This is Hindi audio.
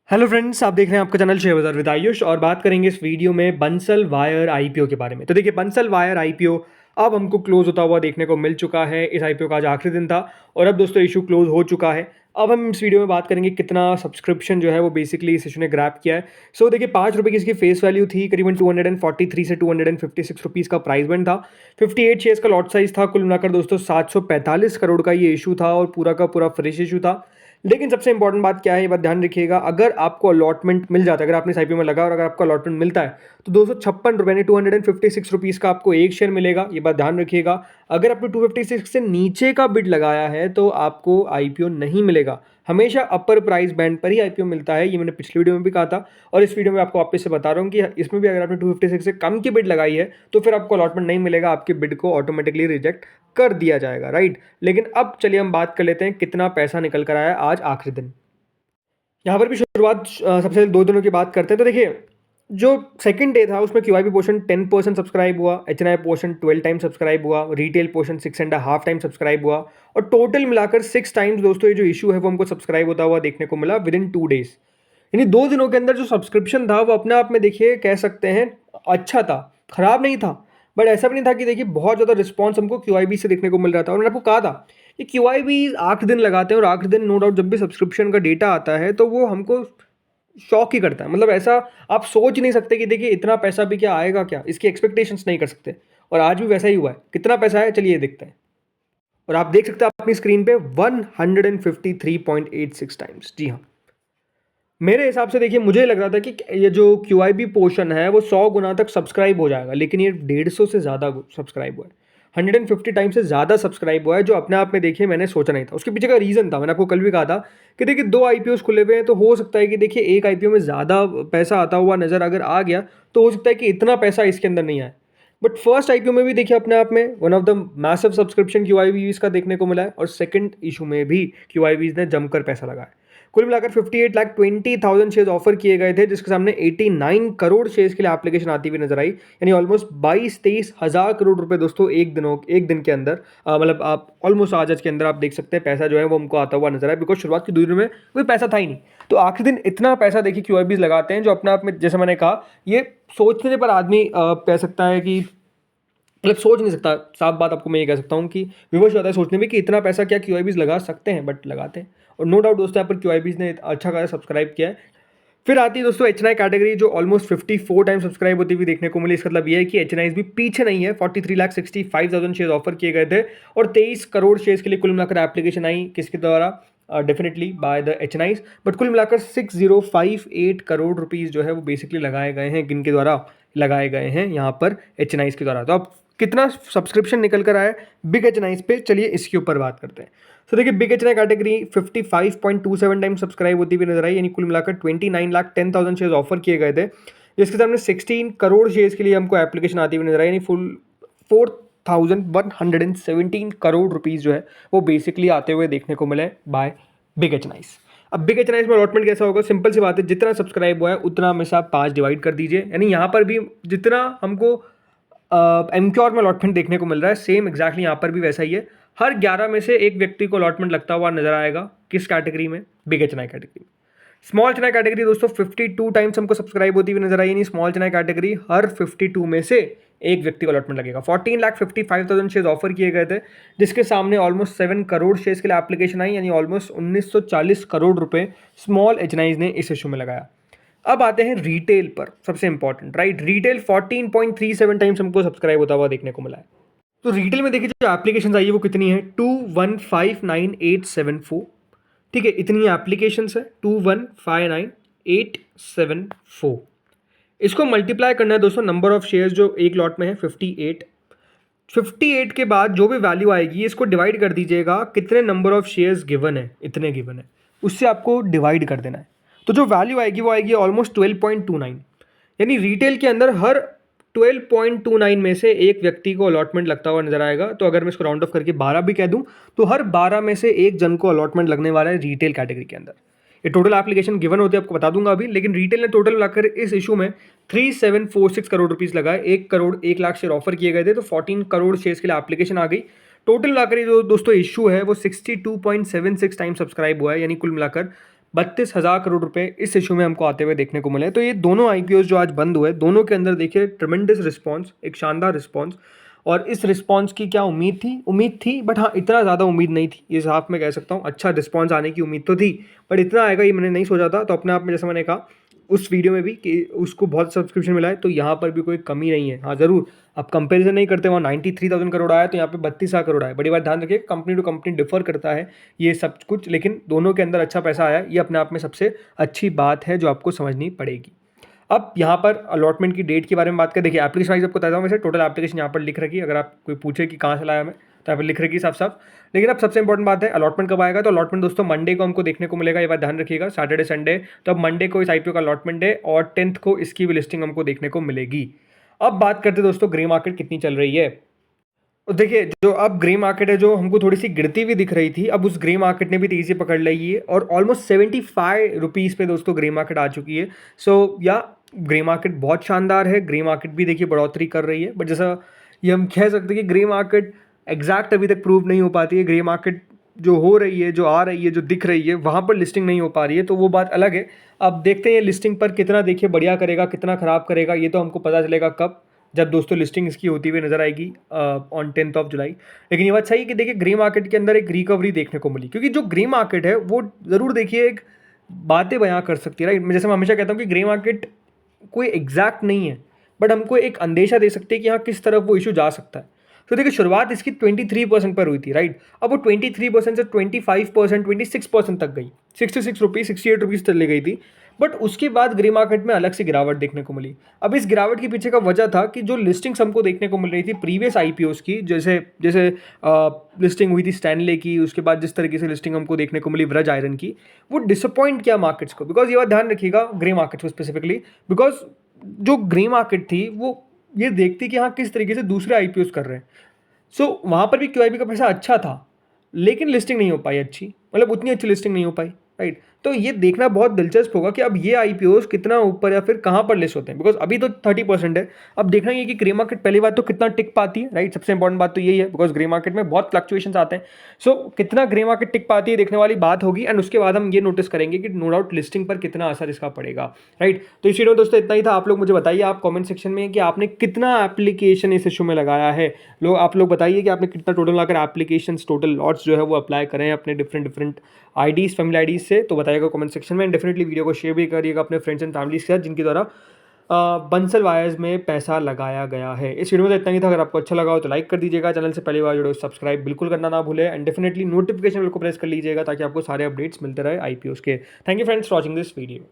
हेलो फ्रेंड्स, आप देख रहे हैं आपका चैनल शेयर बाजार विद आयुष और बात करेंगे इस वीडियो में बंसल वायर आईपीओ के बारे में। तो देखिए, बंसल वायर आईपीओ अब हमको क्लोज होता हुआ देखने को मिल चुका है। इस आईपीओ का आज आखिरी दिन था और अब दोस्तों इशू क्लोज हो चुका है। अब हम इस वीडियो में बात करेंगे कितना सब्सक्रिप्शन जो है वो बेसिकली इस इशू ने ग्रैब किया है। सो देखिए, ₹5 की इसकी फेस वैल्यू थी, करीबन 243 से 256 रुपीज़ का प्राइस बैंड था। 58 शेयर्स का लॉट साइज था। कुल मिलाकर दोस्तों 745 करोड़ का ये इशू था और पूरा का पूरा फ्रेश इशू था। लेकिन सबसे इंपॉर्टेंट बात क्या है, ये बात ध्यान रखिएगा, अगर आपको अलॉटमेंट मिल जाता है, अगर आपने इस आईपीओ में लगा और अगर आपको अलॉटमेंट मिलता है तो ₹256 यानी 256 रुपीज़ का आपको एक शेयर मिलेगा। ये बात ध्यान रखिएगा। अगर आपने 256 से नीचे का बिड लगाया है तो आपको आईपीओ नहीं मिलेगा। हमेशा अपर प्राइस बैंड पर ही आईपीओ मिलता है। ये मैंने पिछली वीडियो में भी कहा था और इस वीडियो में आपको वापस से बता रहा हूँ कि इसमें भी अगर आपने 256 से कम की बिड लगाई है तो फिर आपको अलॉटमेंट नहीं मिलेगा, आपके बिड को ऑटोमेटिकली रिजेक्ट कर दिया जाएगा, राइट। लेकिन अब चलिए हम बात कर लेते हैं कितना पैसा निकल कर आया आज आखिरी दिन। यहाँ पर भी शुरुआत सबसे पहले 2 दिनों की बात करते हैं। तो देखिए, जो सेकंड डे था उसमें क्यूआईबी पोर्शन 10% सब्सक्राइब हुआ, एचएनआई पोर्शन 12 टाइम सब्सक्राइब हुआ, रिटेल पोर्शन 6.5 टाइम सब्सक्राइब हुआ और टोटल मिलाकर 6 टाइम्स दोस्तों ये जो इशू है वो हमको सब्सक्राइब होता हुआ देखने को मिला विद इन 2 डेज। यानी 2 दिनों के अंदर जो सब्सक्रिप्शन था वो अपने आप में देखिए कह सकते हैं अच्छा था, खराब नहीं था। बट ऐसा भी नहीं था कि देखिए बहुत ज़्यादा रिस्पॉन्स हमको क्यूआईबी से देखने को मिल रहा था। और मैंने आपको कहा था कि क्यूआईबी आखिरी दिन लगाते हैं और आखिरी दिन नो डाउट जब भी सब्सक्रिप्शन का डेटा आता है तो वो हमको शॉक ही करता है। मतलब ऐसा आप सोच नहीं सकते कि देखिए इतना पैसा भी क्या आएगा, क्या इसकी एक्सपेक्टेशंस नहीं कर सकते। और आज भी वैसा ही हुआ है। कितना पैसा है चलिए ये देखते हैं। और आप देख सकते हैं अपनी स्क्रीन पे 153.86 टाइम्स। जी हाँ, मेरे हिसाब से देखिए मुझे लग रहा था कि ये जो क्यूआईबी पोर्शन है वो 100 गुना तक सब्सक्राइब हो जाएगा, लेकिन ये 150 से ज़्यादा सब्सक्राइब हुआ है। 150 टाइम से ज़्यादा सब्सक्राइब हुआ है, जो अपने आप में देखिए मैंने सोचा नहीं था। उसके पीछे का रीज़न था, मैंने आपको कल भी कहा था कि देखिए 2 आईपीओ खुले हुए हैं तो हो सकता है कि देखिए एक आईपीओ में ज़्यादा पैसा आता हुआ नज़र अगर आ गया तो हो सकता है कि इतना पैसा इसके अंदर नहीं आए। बट फर्स्ट आईपीओ में भी देखिए अपने आप में one of the massive subscription क्यूआईबीज का देखने को मिला है और सेकंड इशू में भी क्यूआईबीज ने जमकर पैसा लगाया। कुल मिलाकर 58,20,000 शेयर्स ऑफर किए गए थे, जिसके सामने 89 करोड़ शेयर्स के लिए एप्लीकेशन आती हुई नजर आई। यानी ऑलमोस्ट 22-23 हज़ार करोड़ रुपए दोस्तों एक दिन के अंदर, मतलब आप ऑलमोस्ट आज के अंदर आप देख सकते हैं पैसा जो है वो हमको आता हुआ नजर आया। बिकॉज शुरुआत की 2 दिनों में कोई पैसा था ही नहीं, तो आखिरी दिन इतना पैसा देखिए क्यूआईबीज लगाते हैं जो अपने आप में, जैसे मैंने कहा, ये सोचने पर आदमी कह सकता है कि मतलब सोच नहीं सकता। साफ बात आपको मैं ये कह सकता हूँ कि विवश होता है सोचने में कि इतना पैसा क्या क्यूआईबीज लगा सकते हैं, बट लगाते हैं। और नो डाउट दोस्तों यहाँ पर क्यूआईबीज ने अच्छा खासा सब्सक्राइब किया है। फिर आती है दोस्तों एचएनआई कैटेगरी, जो ऑलमोस्ट 54 टाइम सब्सक्राइब होती हुई देखने को मिली। इसका मतलब ये है कि एचएनआई भी पीछे नहीं है। 43,65,000 शेयर ऑफर किए गए थे और 23 करोड़ शेयर्स के लिए कुल मिलाकर एप्लीकेशन आई किसके द्वारा, डेफिनेटली बाय द एचएनआईज। बट कुल मिलाकर 6058 करोड़ रुपीज़ जो है वो बेसिकली लगाए गए हैं, किनके द्वारा लगाए गए हैं, यहाँ पर एचएनआईज के द्वारा। तो अब कितना सब्सक्रिप्शन निकल कर आया बिग एचएनआईज पे, चलिए इसके ऊपर बात करते हैं। तो देखिए big HNI category 55.27 time subscribe होती हुई नजर आई। यानी कुल मिलाकर 29,10,000 शेयर्स ऑफर किए गए थे, जिसके सामने 16 करोड़ शेयर्स के लिए हमको एप्लीकेशन आती हुई नजर आई। यानी फुल 4,117 करोड़ रुपीज़ जो है वो बेसिकली आते हुए देखने को मिले बाय बिग एचएनआईज। अब बिग एचएनआईज में अलॉटमेंट कैसा होगा, सिंपल सी बात है, जितना सब्सक्राइब हुआ है उतना में से आप 5 डिवाइड कर दीजिए। यानी यहाँ पर भी जितना हमको एमक्योर में अलॉटमेंट देखने को मिल रहा है, सेम एग्जैक्टली यहाँ पर भी वैसा ही है। हर 11 में से एक व्यक्ति को अलॉटमेंट लगता हुआ नजर आएगा। किस कैटेगरी में, बिग एचएनआई कैटेगरी में। स्मॉल चेन्नई कैटेगरी दोस्तों 52 टाइम्स हमको सब्सक्राइब होती हुई नजर आई। नहीं, स्मॉल चेन्नई कैटेगरी हर 52 में से एक व्यक्ति को अलॉटमेंट लगेगा। 14,55,000 शेयर्स ऑफर किए गए थे, जिसके सामने ऑलमोस्ट 7 करोड़ शेयर्स के लिए एप्लीकेशन आई। यानी ऑलमोस्ट 1940 करोड़ रुपए स्मॉल एचएनआईज ने इस इशू में लगाया। अब आते हैं रिटेल पर, सबसे इंपॉर्टेंट, राइट। रिटेल 14.37 टाइम्स हमको सब्सक्राइब होता हुआ देखने को मिला है। तो रिटेल में देखिए जो एप्लीकेशन आई है वो कितनी है, 2159874। ठीक है, इतनी एप्लीकेशंस है 2159874। इसको मल्टीप्लाई करना है दोस्तों, नंबर ऑफ शेयर्स जो एक लॉट में है 58। 58 के बाद जो भी वैल्यू आएगी इसको डिवाइड कर दीजिएगा, कितने नंबर ऑफ शेयर्स गिवन है, इतने गिवन है, उससे आपको डिवाइड कर देना है। तो जो वैल्यू आएगी वो आएगी ऑलमोस्ट 12.29। यानी रिटेल के अंदर हर 12.29 में से एक व्यक्ति को अलॉटमेंट लगता हुआ नजर आएगा। तो अगर मैं इसको राउंड ऑफ करके 12 भी कह दूं तो हर 12 में से एक जन को अलॉटमेंट लगने वाला है रिटेल कैटेगरी के अंदर। ये टोटल एप्लीकेशन गिवन होती है, आपको बता दूंगा अभी। लेकिन रिटेल ने टोटल मिलाकर इस इशू में 3746 करोड़ रुपीज लगाए। 1 करोड़ 1 लाख शेयर ऑफर किए गए थे, तो 14 करोड़ शेयर्स के लिए एप्लीकेशन आ गई। टोटल मिलाकर जो दोस्तों इशू है वो 62.76 टाइम सब्सक्राइब हुआ है। यानी कुल मिलाकर 32,000 करोड़ रुपए इस इशू में हमको आते हुए देखने को मिले। तो ये दोनों आईपीओस जो आज बंद हुए, दोनों के अंदर देखिए ट्रिमेंडस रिस्पॉन्स, एक शानदार रिस्पॉन्स। और इस रिस्पॉन्स की क्या उम्मीद थी बट हाँ इतना ज़्यादा उम्मीद नहीं थी। इस हाफ में कह सकता हूँ अच्छा रिस्पॉन्स आने की उम्मीद तो थी, बट इतना आएगा ये मैंने नहीं सोचा था। तो अपने आप में जैसे मैंने कहा उस वीडियो में भी कि उसको बहुत सब्सक्रिप्शन मिला है, तो यहाँ पर भी कोई कमी नहीं है। हाँ ज़रूर, अब कंपैरिजन नहीं करते, वहाँ 93,000 करोड़ आया तो यहाँ पे 32,000 करोड़ आया। बड़ी बात ध्यान रखिए, कंपनी टू कंपनी डिफर करता है ये सब कुछ, लेकिन दोनों के अंदर अच्छा पैसा आया, ये अपने आप में सबसे अच्छी बात है जो आपको समझनी पड़ेगी। अब यहाँ पर अलॉटमेंट की डेट के बारे में बात करें, देखिए एप्लीकेशन वाइज आपको बताता हूँ, वैसे टोटल एप्लीकेशन यहाँ पर लिख रखी है। अगर आप कोई पूछे कि कहाँ से लाया मैं, तो यहाँ पर लिख रखी साफ साफ। लेकिन अब सबसे इंपॉर्टेंट बात है अलॉटमेंट कब आएगा। तो अलॉटमेंट दोस्तों मंडे को हमको देखने को मिलेगा, ये बात ध्यान रखिएगा, सैटरडे संडे। तो अब मंडे को इस आईपीओ का अलॉटमेंट है और 10th को इसकी भी लिस्टिंग हमको देखने को मिलेगी। अब बात करते दोस्तों ग्रे मार्केट कितनी चल रही है। तो देखिए जो अब ग्रे मार्केट है जो हमको थोड़ी सी गिरती हुई दिख रही थी, अब उस ग्रे मार्केट ने भी तेजी पकड़ ली है और ऑलमोस्ट 75 रुपीज़ पे दोस्तों ग्रे मार्केट आ चुकी है। सो या ग्रे मार्केट बहुत शानदार है, ग्रे मार्केट भी देखिए बढ़ोतरी कर रही है। बट जैसा ये हम कह सकते हैं कि ग्रे मार्केट एग्जैक्ट अभी तक प्रूव नहीं हो पाती है। ग्रे मार्केट जो हो रही है, जो आ रही है, जो दिख रही है, वहाँ पर लिस्टिंग नहीं हो पा रही है, तो वो बात अलग है। अब देखते हैं लिस्टिंग पर कितना देखिए बढ़िया करेगा, कितना ख़राब करेगा, ये तो हमको पता चलेगा कब, जब दोस्तों लिस्टिंग इसकी होती हुई नजर आएगी ऑन 10th ऑफ जुलाई। लेकिन ये बात सही है कि देखिए ग्रे मार्केट के अंदर एक रिकवरी देखने को मिली, क्योंकि जो ग्रे मार्केट है वो ज़रूर देखिए एक बातें बयां कर सकती है, राइट। जैसे मैं हमेशा कहता हूँ कि ग्रे मार्केट कोई एग्जैक्ट नहीं है, बट हमको एक अंदेशा दे सकते हैं कि हाँ किस तरफ वो इशू जा सकता है। तो देखिए शुरुआत इसकी 23% पर हुई थी, राइट। अब वो 23% से 25%, 26% तक गई, 66 रुपीज़, 68 रुपीज़ तक ले गई थी। बट उसके बाद ग्रे मार्केट में अलग से गिरावट देखने को मिली। अब इस गिरावट के पीछे का वजह था कि जो लिस्टिंग्स हमको देखने को मिल रही थी प्रीवियस आईपीओस की, जैसे जैसे लिस्टिंग हुई थी स्टैनले की, उसके बाद जिस तरीके से लिस्टिंग हमको देखने को मिली व्रज आयरन की, वो डिसअपॉइंट किया मार्केट्स को। बिकॉज ये बात ध्यान रखिएगा ग्रे मार्केट्स को स्पेसिफिकली, बिकॉज जो ग्रे मार्केट थी वो ये देखती कि हाँ किस तरीके से दूसरे आईपीओस कर रहे हैं। सो वहाँ पर भी क्यूआईबी का पैसा अच्छा था, लेकिन लिस्टिंग नहीं हो पाई अच्छी, मतलब उतनी अच्छी लिस्टिंग नहीं हो पाई, राइट। तो ये देखना बहुत दिलचस्प होगा कि अब ये आईपीओस कितना ऊपर या फिर कहाँ पर लिस्ट होते हैं, बिकॉज अभी तो 30% है। अब देखना ये कि ग्रे मार्केट पहली बात तो कितना टिक पाती है, राइट। सबसे इंपॉर्टेंट बात तो यही है, बिकॉज ग्रे मार्केट में बहुत फ्लक्चुएशंस आते हैं। सो कितना ग्रे मार्केट टिक पाती है देखने वाली बात होगी, एंड उसके बाद हम ये नोटिस करेंगे कि नो डाउट लिस्टिंग पर कितना असर इसका पड़ेगा, राइट। तो इस वीडियो में दोस्तों इतना ही था। आप लोग मुझे बताइए आप कॉमेंट सेक्शन में कि आपने कितना एप्लीकेशन इस इशू में लगाया है। आप लोग बताइए कि आपने कितना टोटल लगाकर एप्लीकेशन, टोटल लॉट्स जो है वो अप्लाई करें अपने डिफरेंट आईडीज़, फैमिली आईडीज़ से, तो बताइएगा कमेंट सेक्शन में। डेफिनेटली वीडियो को शेयर भी करिएगा अपने फ्रेंड्स एंड फैमिलीज के साथ जिनके द्वारा बंसल वायर्स में पैसा लगाया गया है। इस वीडियो में तो इतना ही था। अगर आपको अच्छा लगा हो तो लाइक कर दीजिएगा, चैनल से पहली बार जुड़े सब्सक्राइब बिल्कुल करना ना भूले, एंड डेफिनेटली नोटिफिकेशन बिल को प्रेस कर लीजिएगा ताकि आपको सारे अपडेट्स मिलते रहे आईपीओस के। Thank you friends for watching this video.